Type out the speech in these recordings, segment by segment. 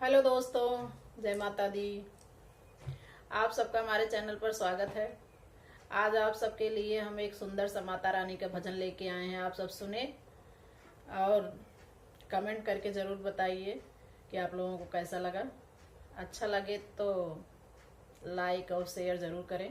Hello दोस्तों, जय माता दी। आप सबका हमारे चैनल पर स्वागत है। आज आप सबके लिए हम एक सुंदर सा माता रानी का भजन लेके आए हैं। आप सब सुने और कमेंट करके ज़रूर बताइए कि आप लोगों को कैसा लगा। अच्छा लगे तो लाइक और शेयर ज़रूर करें।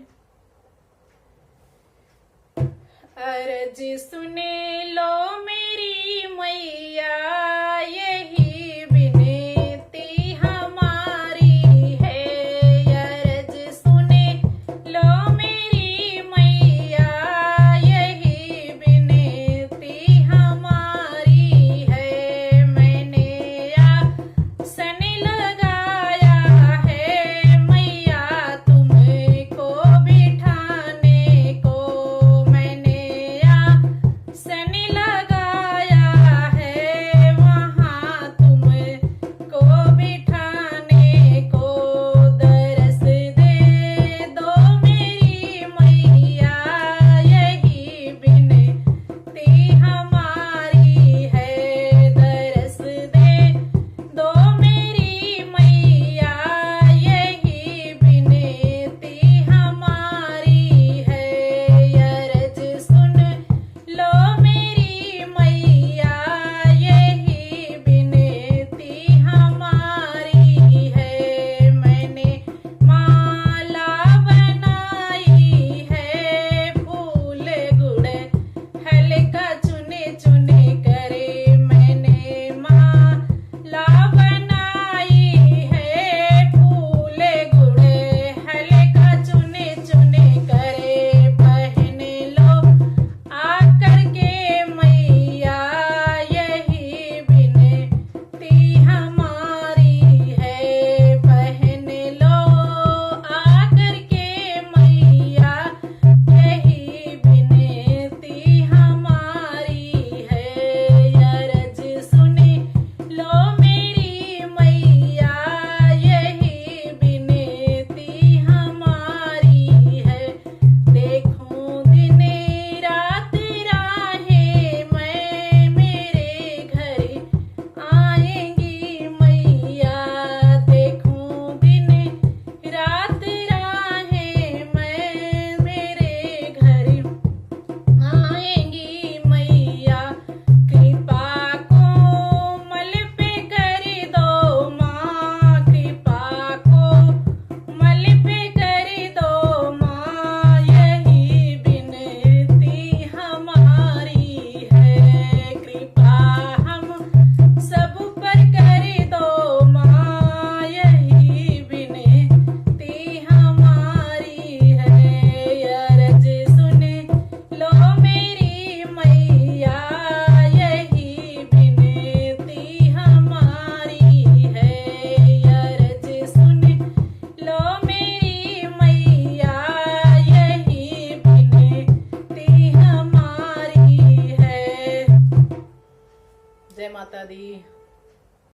अर्जी सुने लो मेरी मैया, यही विनती हमारी है। अर्जी सुने लो मेरी मैया, यही विनती हमारी है। मैंने आसन लगाया है मैया तुमको बिठाने को। मैंने सन लगाया है वहाँ तुमको बिठाने को। दरस दे दो मेरी मैया, यही विनती हमारी है। दरस दे दो मेरी मैया, यही विनती हमारी है। अर्ज सुन लो मेरी मैया, यही विनती हमारी है। मैंने माला बनाई है फूल गुड़ हल्का चुने चुने करे। मैंने माला बनाई है फूल गुड़ हल्का चुने चुने करे। पहन लो आकर के मैया, यही विनती हमारी है। पहन लो आकर के मैया, यही विनती हमारी है। अर्ज सुने लो मेरी मैया, यही विनती हमारी है। देखूं दिन रात राहें मैं, मेरे घर आएंगी मैया। देखूं दिन रात राहें मैं, मेरे घर आएंगी मैया। कृपा कोमल पे कर दो माँ, कृपा कोमल पे कर दो माँ, यही विनती हमारी है। कृपा हम सब पर कर दो माँ, यही विनती हमारी है। अर्ज सुन लो मेरी मैया, यही विनती हमारी है। अर्ज सुन लो मेरी मैया, यही विनती हमारी है। जय माता दी।